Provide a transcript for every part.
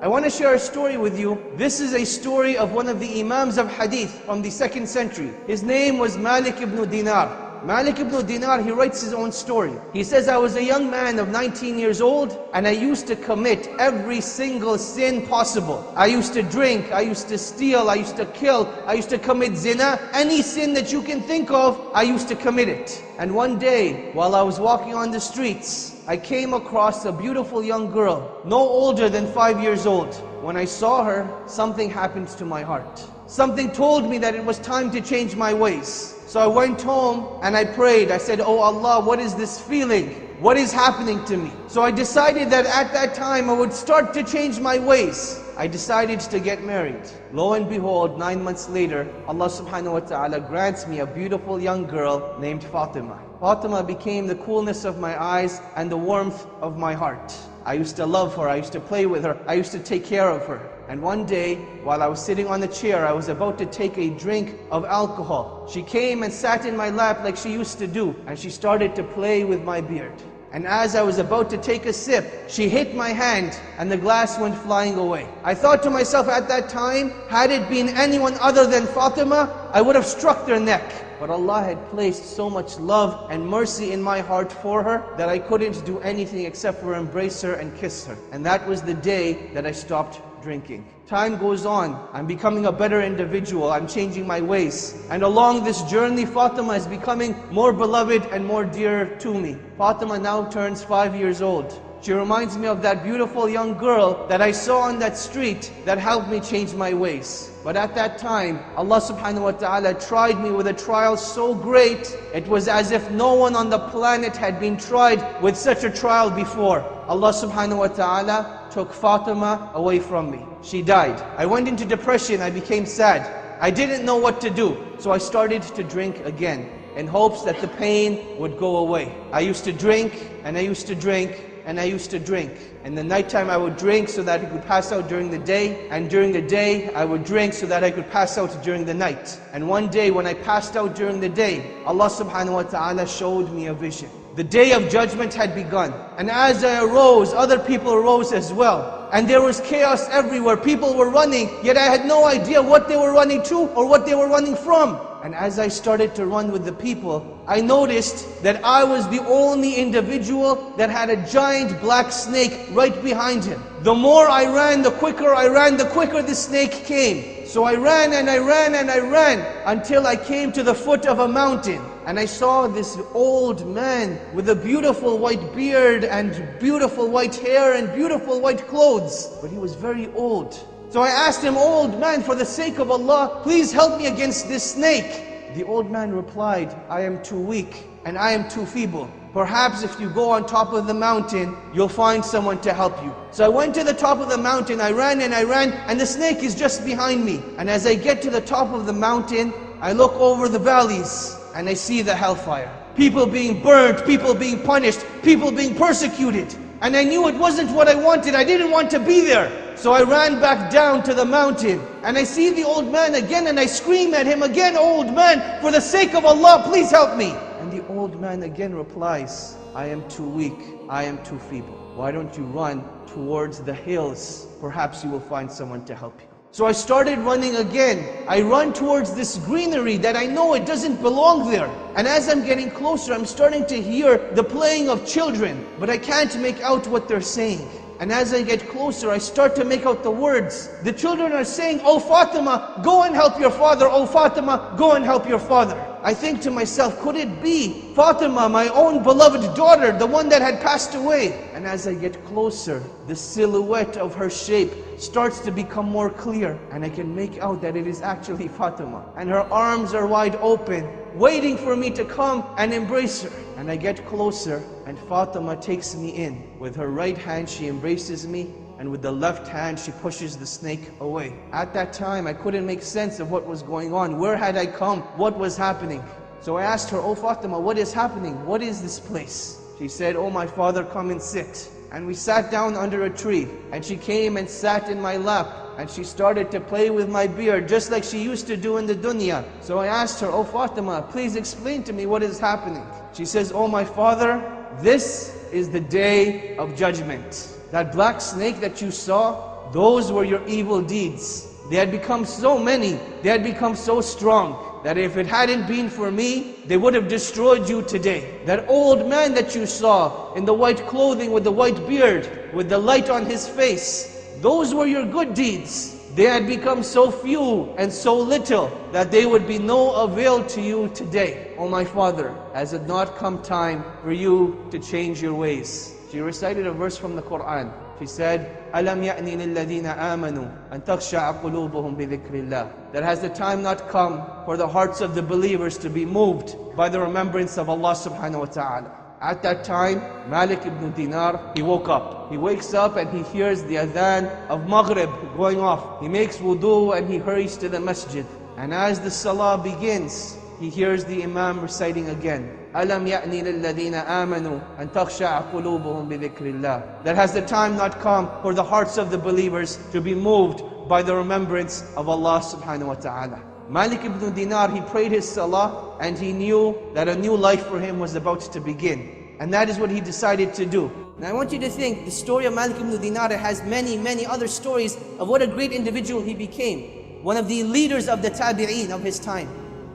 I want to share a story with you. This is a story of one of the Imams of Hadith from the 2nd century. His name was Malik Ibn-Dinar. Malik Ibn-Dinar, he writes his own story. He says, I was a young man of 19 years old and I used to commit every single sin possible. I used to drink, I used to steal, I used to kill, I used to commit zina. Any sin that you can think of, I used to commit it. And one day, while I was walking on the streets, I came across a beautiful young girl, no older than 5 years old. When I saw her, something happened to my heart. Something told me that it was time to change my ways. So I went home and I prayed. I said, oh Allah, what is this feeling? What is happening to me? So I decided that at that time I would start to change my ways. I decided to get married. Lo and behold, 9 months later, Allah subhanahu wa ta'ala grants me a beautiful young girl named Fatima. Fatima became the coolness of my eyes and the warmth of my heart. I used to love her, I used to play with her, I used to take care of her. And one day, while I was sitting on the chair, I was about to take a drink of alcohol. She came and sat in my lap like she used to do, and she started to play with my beard. And as I was about to take a sip, she hit my hand and the glass went flying away. I thought to myself at that time, had it been anyone other than Fatima, I would have struck their neck. But Allah had placed so much love and mercy in my heart for her that I couldn't do anything except for embrace her and kiss her. And that was the day that I stopped drinking. Time goes on, I'm becoming a better individual, I'm changing my ways. And along this journey, Fatima is becoming more beloved and more dear to me. Fatima now turns 5 years old. She reminds me of that beautiful young girl that I saw on that street that helped me change my ways. But at that time, Allah subhanahu wa ta'ala tried me with a trial so great, it was as if no one on the planet had been tried with such a trial before. Allah subhanahu wa ta'ala took Fatima away from me. She died. I went into depression, I became sad. I didn't know what to do, so I started to drink again, in hopes that the pain would go away. I used to drink, and I used to drink, and I used to drink. In the nighttime I would drink so that I could pass out during the day, and during the day I would drink so that I could pass out during the night. And one day when I passed out during the day, Allah subhanahu wa ta'ala showed me a vision. The day of judgment had begun, and as I arose, other people arose as well. And there was chaos everywhere, people were running, yet I had no idea what they were running to or what they were running from. And as I started to run with the people, I noticed that I was the only individual that had a giant black snake right behind him. The more I ran, the quicker I ran, the quicker the snake came. So I ran and I ran and I ran until I came to the foot of a mountain. And I saw this old man with a beautiful white beard and beautiful white hair and beautiful white clothes. But he was very old. So I asked him, old man, for the sake of Allah, please help me against this snake. The old man replied, I am too weak and I am too feeble. Perhaps if you go on top of the mountain, you'll find someone to help you. So I went to the top of the mountain, I ran, and the snake is just behind me. And as I get to the top of the mountain, I look over the valleys and I see the hellfire. People being burned, people being punished, people being persecuted. And I knew it wasn't what I wanted, I didn't want to be there. So I ran back down to the mountain and I see the old man again and I scream at him again, old man, for the sake of Allah, please help me. And the old man again replies, I am too weak, I am too feeble. Why don't you run towards the hills? Perhaps you will find someone to help you. So I started running again. I run towards this greenery that I know it doesn't belong there. And as I'm getting closer, I'm starting to hear the playing of children, but I can't make out what they're saying. And as I get closer, I start to make out the words. The children are saying, oh Fatima, go and help your father. Oh Fatima, go and help your father. I think to myself, could it be Fatima, my own beloved daughter, the one that had passed away? And as I get closer, the silhouette of her shape starts to become more clear. And I can make out that it is actually Fatima. And her arms are wide open, waiting for me to come and embrace her. And I get closer, and Fatima takes me in. With her right hand, she embraces me, and with the left hand, she pushes the snake away. At that time, I couldn't make sense of what was going on. Where had I come? What was happening? So I asked her, oh Fatima, what is happening? What is this place? She said, oh my father, come and sit. And we sat down under a tree, and she came and sat in my lap. And she started to play with my beard, just like she used to do in the dunya. So I asked her, oh Fatima, please explain to me what is happening. She says, oh my father, this is the day of judgment. That black snake that you saw, those were your evil deeds. They had become so many, they had become so strong, that if it hadn't been for me, they would have destroyed you today. That old man that you saw in the white clothing with the white beard, with the light on his face, those were your good deeds. They had become so few and so little that they would be no avail to you today. O my father, has it not come time for you to change your ways? She recited a verse from the Quran. She said, أَلَمْ يَأْنِ لِلَّذِينَ آمَنُوا أَن تَخْشَعَ قُلُوبُهُمْ بِذِكْرِ اللَّهِ. That has the time not come for the hearts of the believers to be moved by the remembrance of Allah subhanahu wa ta'ala. At that time, Malik Ibn-Dinar, he woke up. He wakes up and he hears the adhan of Maghrib going off. He makes wudu and he hurries to the masjid. And as the salah begins, he hears the imam reciting again, أَلَمْ يَأْنِ لِلَّذِينَ آمَنُوا أَن تَخْشَعَ قُلُوبُهُم بِذِكْرِ اللَّهِ. That has the time not come for the hearts of the believers to be moved by the remembrance of Allah subhanahu wa ta'ala. Malik ibn Dinar, he prayed his salah and he knew that a new life for him was about to begin. And that is what he decided to do. And I want you to think, the story of Malik ibn Dinar has many, many other stories of what a great individual he became. One of the leaders of the tabi'een of his time.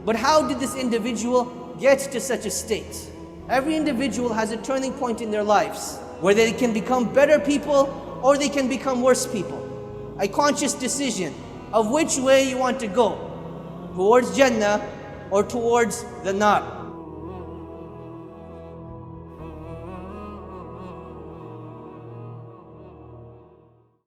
But how did this individual get to such a state? Every individual has a turning point in their lives where they can become better people or they can become worse people. A conscious decision of which way you want to go, towards Jannah or towards the Nar.